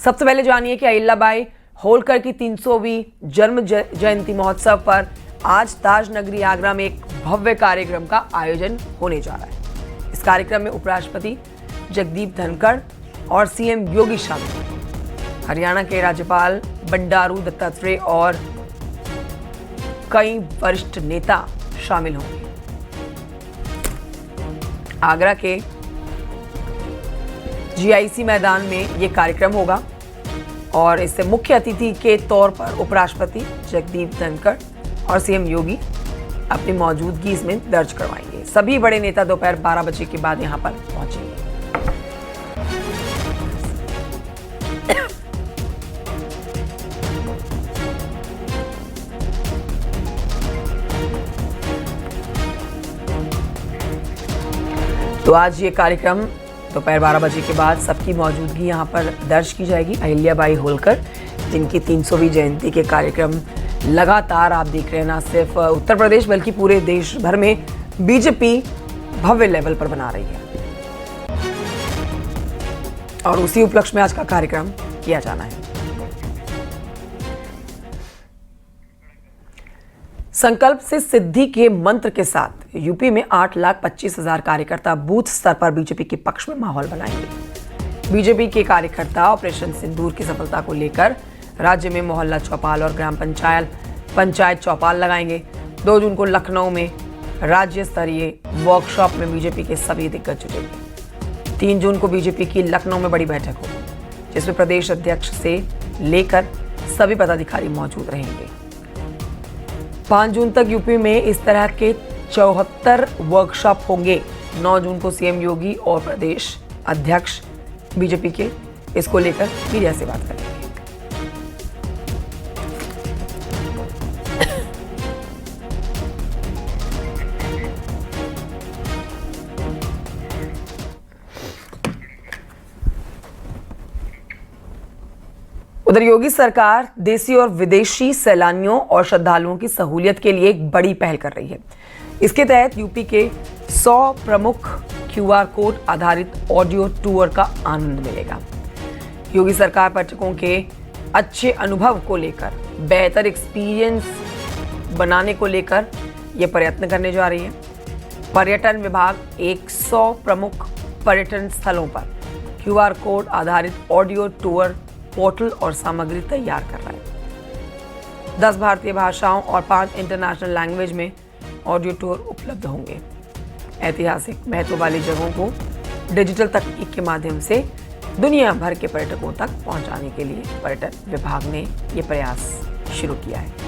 सबसे पहले जानिए कि अहिल्याबाई होलकर की 300वीं जन्म जयंती महोत्सव पर आज ताज नगरी आगरा में एक भव्य कार्यक्रम का आयोजन होने जा रहा है। इस कार्यक्रम में उपराष्ट्रपति जगदीप धनखड़ और सीएम योगी शामिल हैं। हरियाणा के राज्यपाल बंडारू दत्तात्रेय और कई वरिष्ठ नेता शामिल होंगे। आगरा के जीआईसी मैदान में यह कार्यक्रम होगा और इससे मुख्य अतिथि के तौर पर उपराष्ट्रपति जगदीप धनखड़ और सीएम योगी अपनी मौजूदगी इसमें दर्ज करवाएंगे। सभी बड़े नेता दोपहर 12 बजे के बाद यहां पर पहुंचेंगे। तो आज ये कार्यक्रम दोपहर 12 बजे के बाद सबकी मौजूदगी यहाँ पर दर्ज की जाएगी। अहिल्याबाई होलकर जिनकी 300वीं जयंती के कार्यक्रम लगातार आप देख रहे हैं, ना सिर्फ उत्तर प्रदेश बल्कि पूरे देश भर में बीजेपी भव्य लेवल पर बना रही है और उसी उपलक्ष्य में आज का कार्यक्रम किया जाना है। संकल्प से सिद्धि के मंत्र के साथ यूपी में 8,25,000 कार्यकर्ता बूथ स्तर पर बीजेपी के पक्ष में माहौल बनाएंगे। बीजेपी के कार्यकर्ता ऑपरेशन सिंदूर की सफलता को लेकर राज्य में मोहल्ला चौपाल और ग्राम पंचायत चौपाल लगाएंगे। 2 जून को लखनऊ में राज्य स्तरीय वर्कशॉप में बीजेपी के सभी दिग्गज जुटेंगे। 3 जून को बीजेपी की लखनऊ में बड़ी बैठक होगी जिसमें प्रदेश अध्यक्ष से लेकर सभी पदाधिकारी मौजूद रहेंगे। 5 जून तक यूपी में इस तरह के 74 वर्कशॉप होंगे। 9 जून को सीएम योगी और प्रदेश अध्यक्ष बीजेपी के इसको लेकर मीडिया से बात करेंगे। उधर योगी सरकार देसी और विदेशी सैलानियों और श्रद्धालुओं की सहूलियत के लिए एक बड़ी पहल कर रही है। इसके तहत यूपी के 100 प्रमुख क्यूआर कोड आधारित ऑडियो टूर का आनंद मिलेगा। योगी सरकार पर्यटकों के अच्छे अनुभव को लेकर, बेहतर एक्सपीरियंस बनाने को लेकर यह प्रयत्न करने जा रही है। पर्यटन विभाग 100 प्रमुख पर्यटन स्थलों पर क्यूआर कोड आधारित ऑडियो टूर पोर्टल और सामग्री तैयार कर रहा है। 10 भारतीय भाषाओं और 5 इंटरनेशनल लैंग्वेज में ऑडियो टूर उपलब्ध होंगे। ऐतिहासिक महत्व वाली जगहों को डिजिटल तकनीक के माध्यम से दुनिया भर के पर्यटकों तक पहुंचाने के लिए पर्यटन विभाग ने यह प्रयास शुरू किया है।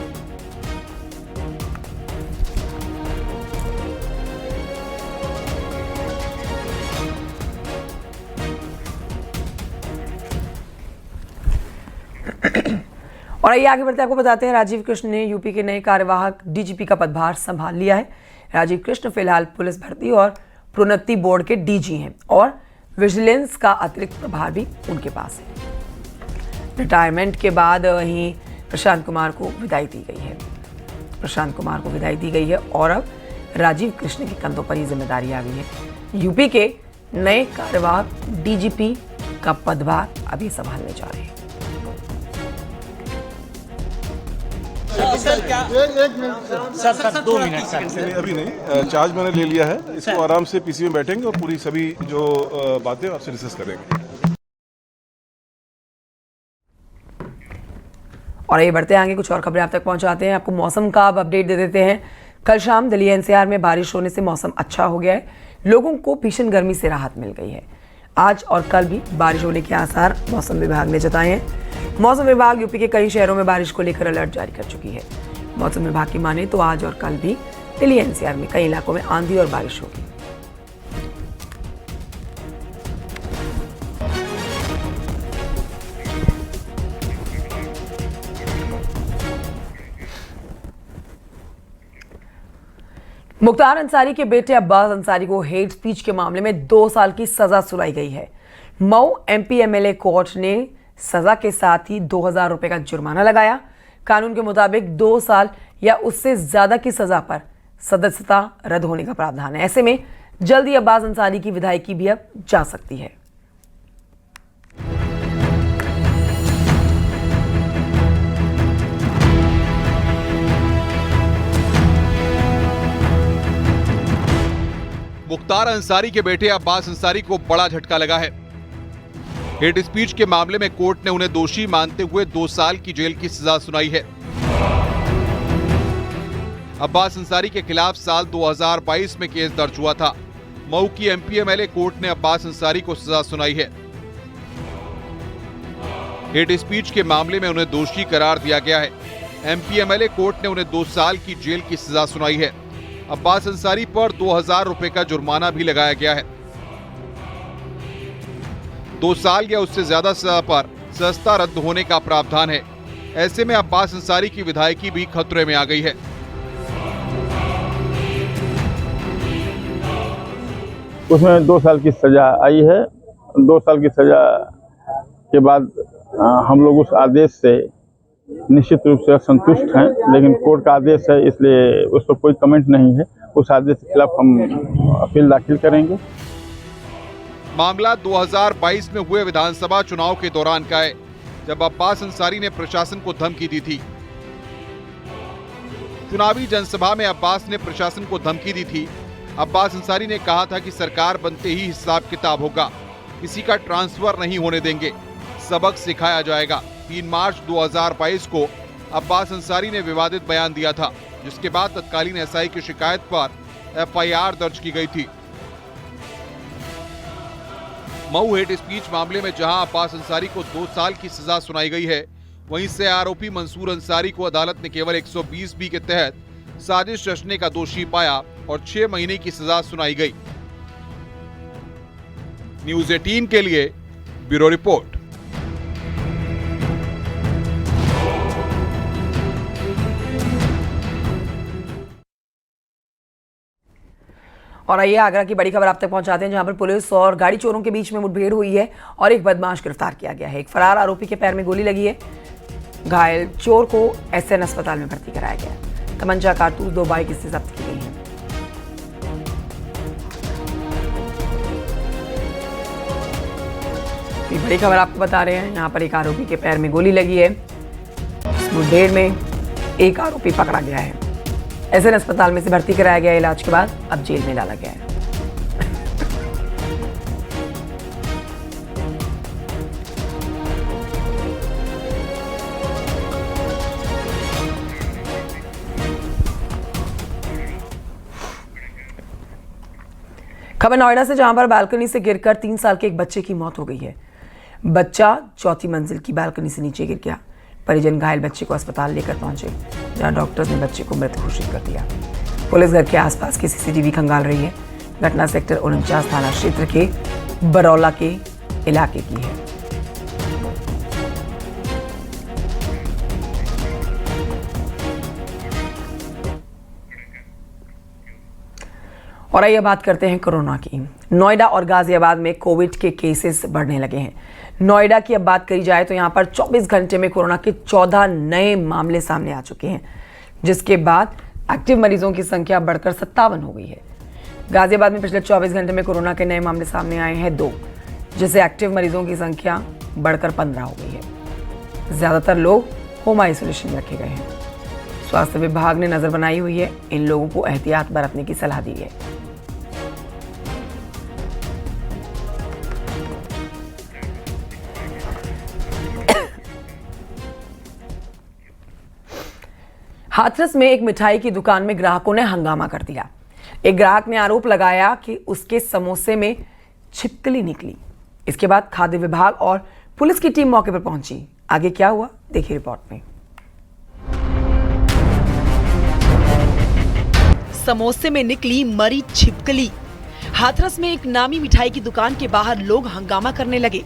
और आइए आगे बढ़ते आपको बताते हैं, राजीव कृष्ण ने यूपी के नए कार्यवाहक डीजीपी का पदभार संभाल लिया है। राजीव कृष्ण फिलहाल पुलिस भर्ती और प्रोन्नति बोर्ड के डीजी हैं और विजिलेंस का अतिरिक्त प्रभार भी उनके पास है। रिटायरमेंट के बाद वहीं प्रशांत कुमार को विदाई दी गई है और अब राजीव कृष्ण के कंधों पर ही जिम्मेदारी आ गई है। यूपी के नए कार्यवाहक डीजीपी का पदभार अभी संभालने जा रहे हैं। सर क्या एक मिनट सर 2 मिनट सर अभी नहीं, चार्ज मैंने ले लिया है। इसको आराम से पीसी में बैठेंगे और पूरी सभी जो बातें आपसे डिस्कस करेंगे। और आइए बढ़ते हैं आगे, कुछ और खबरें आप तक पहुंचाते हैं। आपको मौसम का अब अपडेट दे देते हैं। कल शाम दिल्ली एनसीआर में बारिश होने से मौसम अच्छा हो गया है। लोगों को भीषण गर्मी से राहत मिल गई है। आज और कल भी बारिश होने के आसार मौसम विभाग ने जताए हैं। मौसम विभाग यूपी के कई शहरों में बारिश को लेकर अलर्ट जारी कर चुकी है। मौसम विभाग की माने तो आज और कल भी दिल्ली एनसीआर में कई इलाकों में आंधी और बारिश होगी। मुख्तार अंसारी के बेटे अब्बास अंसारी को हेट स्पीच के मामले में 2 साल की सजा सुनाई गई है। मऊ एमपी एमएलए कोर्ट ने सजा के साथ ही 2,000 रुपए का जुर्माना लगाया। कानून के मुताबिक 2 साल या उससे ज्यादा की सजा पर सदस्यता रद्द होने का प्रावधान है। ऐसे में जल्द ही अब्बास अंसारी की विधायकी भी अब जा सकती है। मुख्तार अंसारी के बेटे अब्बास अंसारी को बड़ा झटका लगा है। हेट स्पीच के मामले में कोर्ट ने उन्हें दोषी मानते हुए 2 साल की जेल की सजा सुनाई है। अब्बास अंसारी के खिलाफ साल 2022 में केस दर्ज हुआ था। मऊ की एमपी एमएलए कोर्ट ने अब्बास अंसारी को सजा सुनाई है। हेट स्पीच के मामले में उन्हें दोषी करार दिया गया है। एमपी एमएलए कोर्ट ने उन्हें 2 साल की जेल की सजा सुनाई है। अब्बास अंसारी पर 2000 रुपए का जुर्माना भी लगाया गया है। 2 साल या उससे ज्यादा सजा पर सजा रद्द होने का प्रावधान है। ऐसे में अब्बास अंसारी की विधायकी भी खतरे में आ गई है। उसमें 2 साल की सजा आई है। 2 साल की सजा के बाद हम लोग उस आदेश से निश्चित रूप से संतुष्ट हैं, लेकिन कोर्ट का आदेश है इसलिए उस पर कोई कमेंट नहीं है। उस आदेश के खिलाफ हम अपील दाखिल करेंगे। मामला 2022 में हुए विधानसभा चुनाव के दौरान का है, जब अब्बास अंसारी ने प्रशासन को धमकी दी थी। चुनावी जनसभा में अब्बास ने प्रशासन को धमकी दी थी। अब्बास अंसारी ने कहा था कि सरकार बनते ही हिसाब किताब होगा, किसी का ट्रांसफर नहीं होने देंगे, सबक सिखाया जाएगा। 3 मार्च 2022 को अब्बास अंसारी ने विवादित बयान दिया था, जिसके बाद तत्कालीन एसआई की शिकायत पर एफआईआर दर्ज की गई थी। मऊ हेट स्पीच मामले में जहां अब्बास अंसारी को 2 साल की सजा सुनाई गई है, वहीं से आरोपी मंसूर अंसारी को अदालत ने केवल 120B के तहत साजिश रचने का दोषी पाया और 6 महीने की सजा सुनाई गई। न्यूज़ 18 के लिए ब्यूरो रिपोर्ट। और आइए आगरा की बड़ी खबर आप तक पहुंचाते हैं, जहां पर पुलिस और गाड़ी चोरों के बीच में मुठभेड़ हुई है और एक बदमाश गिरफ्तार किया गया है। एक फरार आरोपी के पैर में गोली लगी है। घायल चोर को एसएन अस्पताल में भर्ती कराया गया है। तमंचा, कारतूस, 2 बाइक इससे जब्त की गई हैं। एक बड़ी खबर आपको बता रहे हैं, यहाँ पर एक आरोपी के पैर में गोली लगी है। इस मुठभेड़ में एक आरोपी पकड़ा गया है। एसएन अस्पताल में से भर्ती कराया गया। इलाज के बाद अब जेल में डाला गया है। खबर नोएडा से, जहां पर बालकनी से गिरकर 3 साल के एक बच्चे की मौत हो गई है। बच्चा 4थी मंजिल की बालकनी से नीचे गिर गया। परिजन घायल बच्चे को अस्पताल लेकर पहुंचे, जहां डॉक्टर्स ने बच्चे को मृत घोषित कर दिया। पुलिस घर के आसपास की सीसीटीवी खंगाल रही है। घटना सेक्टर 49 थाना क्षेत्र के बरौला के इलाके की है। और आइए बात करते हैं कोरोना की। नोएडा और गाजियाबाद में कोविड के केसेस बढ़ने लगे हैं। नोएडा की अब बात करी जाए तो यहां पर 24 घंटे में कोरोना के 14 नए मामले सामने आ चुके हैं, जिसके बाद एक्टिव मरीजों की संख्या बढ़कर 57 हो गई है। गाजियाबाद में पिछले 24 घंटे में कोरोना के नए मामले सामने आए हैं 2, जिससे एक्टिव मरीजों की संख्या बढ़कर 15 हो गई है। ज़्यादातर लोग होम आइसोलेशन में रखे गए हैं। स्वास्थ्य विभाग ने नज़र बनाई हुई है। इन लोगों को एहतियात बरतने की सलाह दी है। हाथरस में एक मिठाई की दुकान में ग्राहकों ने हंगामा कर दिया। एक ग्राहक ने आरोप लगाया कि उसके समोसे में छिपकली निकली। इसके बाद खाद्य विभाग और पुलिस की टीम मौके पर पहुंची। आगे क्या हुआ, देखिए रिपोर्ट में। समोसे में निकली मरी छिपकली। हाथरस में एक नामी मिठाई की दुकान के बाहर लोग हंगामा करने लगे।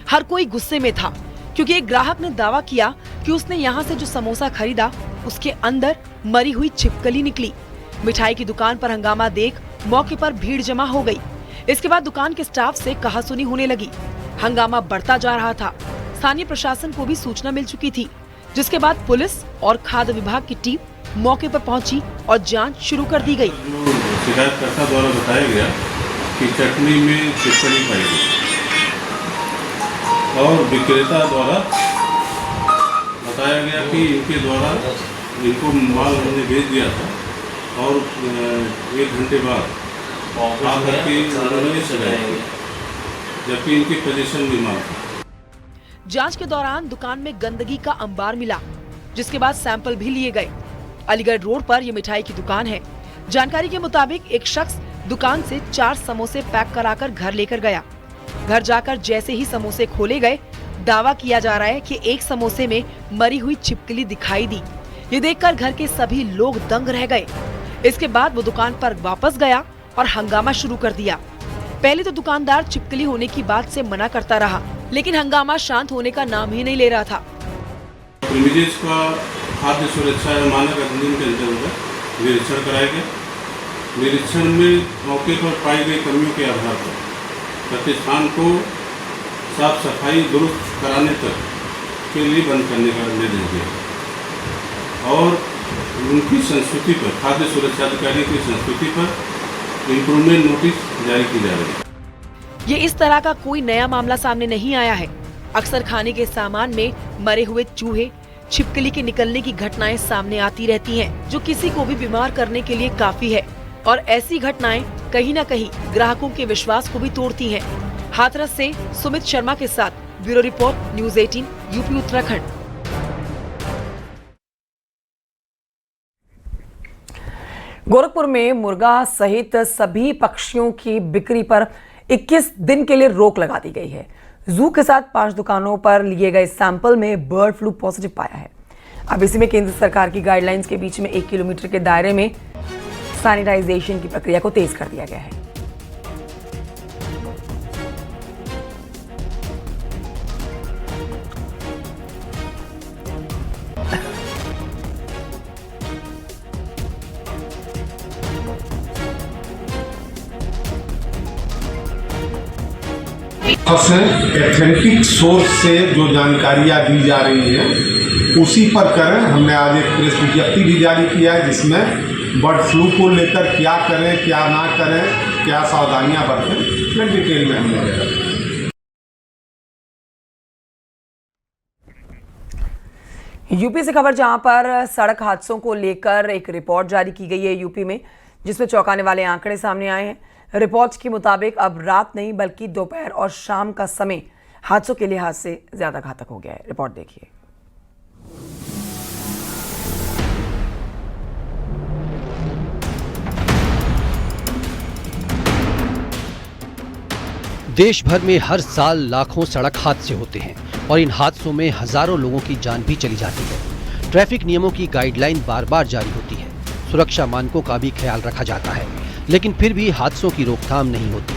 हर कोई गुस्से में था, क्योंकि एक ग्राहक ने दावा किया कि उसने यहाँ से जो समोसा खरीदा उसके अंदर मरी हुई छिपकली निकली। मिठाई की दुकान पर हंगामा देख मौके पर भीड़ जमा हो गई। इसके बाद दुकान के स्टाफ से कहासुनी होने लगी। हंगामा बढ़ता जा रहा था। स्थानीय प्रशासन को भी सूचना मिल चुकी थी, जिसके बाद पुलिस और खाद्य विभाग की टीम मौके पर पहुंची और जांच शुरू कर दी गई। शिकायतकर्ता द्वारा बताया गया कि चटनी में छिपकली पाई गई और विक्रेता द्वारा बताया गया कि इनके द्वारा इनको माल हमने भेज दिया था और 1 घंटे बाद आकर के उन्होंने सजाएंगे, जबकि इनकी पोजीशन बीमार थी। जांच के दौरान दुकान में गंदगी का अंबार मिला, जिसके बाद सैंपल भी लिए गए। अलीगढ़ रोड पर यह मिठाई की दुकान है। जानकारी के मुताबिक एक शख्स दुकान से 4 समोसे पैक कराकर घर लेकर गया। घर जाकर जैसे ही समोसे खोले गए, दावा किया जा रहा है कि एक समोसे में मरी हुई छिपकली दिखाई दी। ये देखकर घर के सभी लोग दंग रह गए। इसके बाद वो दुकान पर वापस गया और हंगामा शुरू कर दिया। पहले तो दुकानदार छिपकली होने की बात से मना करता रहा, लेकिन हंगामा शांत होने का नाम ही नहीं ले रहा था। प्रीमिजेस का खाद्य सुरक्षा एवं मानक अधिनियम के अंतर्गत निरीक्षण कराया गया। निरीक्षण में मौके पर पाई गई कमियों के आधार पर प्रतिष्ठान को साफ सफाई दुरुस्त कराने तक के लिए बंद करने का निर्देश दिया और उनकी संस्कृति पर, खाद्य सुरक्षा अधिकारी की संस्कृति पर इम्प्रूवमेंट नोटिस जारी की जा रही है। ये इस तरह का कोई नया मामला सामने नहीं आया है। अक्सर खाने के सामान में मरे हुए चूहे, छिपकली के निकलने की घटनाएं सामने आती रहती हैं, जो किसी को भी बीमार करने के लिए काफी है। और ऐसी घटनाएं कहीं न कहीं ग्राहकों के विश्वास को भी तोड़ती हैं। हाथरस से सुमित शर्मा के साथ bureau report, news 18, UP Uttarakhand. Gorakhpur में मुर्गा सहित सभी पक्षियों की बिक्री पर 21 दिन के लिए रोक लगा दी गई है। जू के साथ 5 दुकानों पर लिए गए सैंपल में बर्ड फ्लू पॉजिटिव पाया है। अब इसी में केंद्र सरकार की गाइडलाइंस के बीच में 1 किलोमीटर के दायरे में सैनिटाइजेशन की प्रक्रिया को तेज कर दिया गया है। एथेंटिक सोर्स से जो जानकारियां दी जा रही हैं उसी पर करें। हमने आज एक प्रेस विज्ञप्ति भी जारी किया है जिसमें बर्ड फ्लू को लेकर क्या करें, क्या ना करें, क्या सावधानियां बरतें, मैं डिटेल में हमने बताया। यूपी से खबर, जहां पर सड़क हादसों को लेकर एक रिपोर्ट जारी की गई है यूपी में, जिसमें चौंकाने वाले आंकड़े सामने आए हैं। रिपोर्ट के मुताबिक अब रात नहीं बल्कि दोपहर और शाम का समय हादसों के लिहाज से ज्यादा घातक हो गया है। रिपोर्ट देखिए। देश भर में हर साल लाखों सड़क हादसे होते हैं और इन हादसों में हजारों लोगों की जान भी चली जाती है। ट्रैफिक नियमों की गाइडलाइन बार बार जारी होती है, सुरक्षा मानकों का भी ख्याल रखा जाता है, लेकिन फिर भी हादसों की रोकथाम नहीं होती।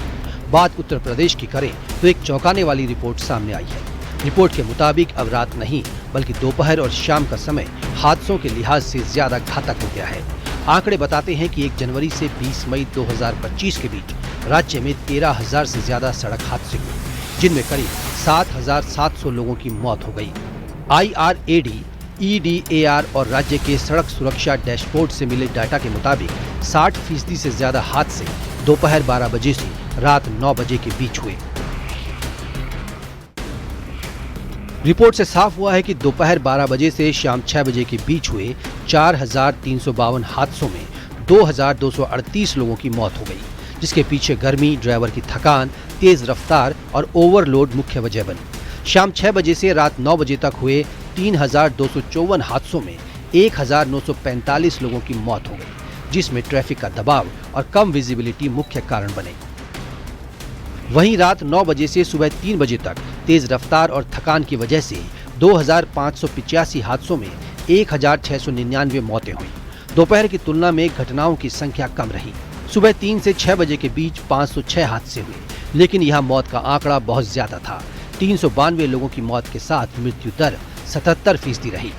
बात उत्तर प्रदेश की करें तो एक चौंकाने वाली रिपोर्ट सामने आई है। रिपोर्ट के मुताबिक अब रात नहीं बल्कि दोपहर और शाम का समय हादसों के लिहाज से ज्यादा घातक हो गया है। आंकड़े बताते हैं कि 1 जनवरी से 20 मई 2025 के बीच राज्य में 13,000 से ज्यादा सड़क हादसे हुए, जिनमें करीब 7,700 लोगों की मौत हो गई। IRAD, EDAR और राज्य के सड़क सुरक्षा डैशबोर्ड से मिले डाटा के मुताबिक 60% से ज्यादा हादसे दोपहर 12 बजे से रात 9 बजे के बीच हुए। रिपोर्ट से साफ हुआ है कि दोपहर 12 बजे से शाम 6 बजे के बीच हुए 4,352 हादसों में 2,238 लोगों की मौत हो गई, जिसके पीछे गर्मी, ड्राइवर की थकान, तेज रफ्तार और ओवरलोड मुख्य वजह बनी। शाम 6 बजे से रात 9 बजे तक हुए 3,254 हादसों में 1,945 लोगों की मौत हो गई, जिसमें ट्रैफिक का दबाव और कम विजिबिलिटी मुख्य कारण बने। वहीं रात 9 बजे से सुबह 3 बजे तक तेज रफ्तार और थकान की वजह से 2,585 हादसों में 1,699 मौतें हुई। दोपहर की तुलना में घटनाओं की संख्या कम रही। सुबह 3 से 6 बजे के बीच 506 हादसे हुए, लेकिन यहां मौत का आंकड़ा बहुत ज्यादा था। 392 लोगों की मौत के साथ मृत्यु दर 77% रही।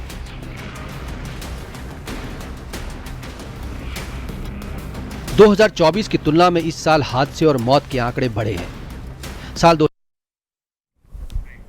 (2024) की तुलना में इस साल हादसे और मौत के आंकड़े बढ़े हैं। साल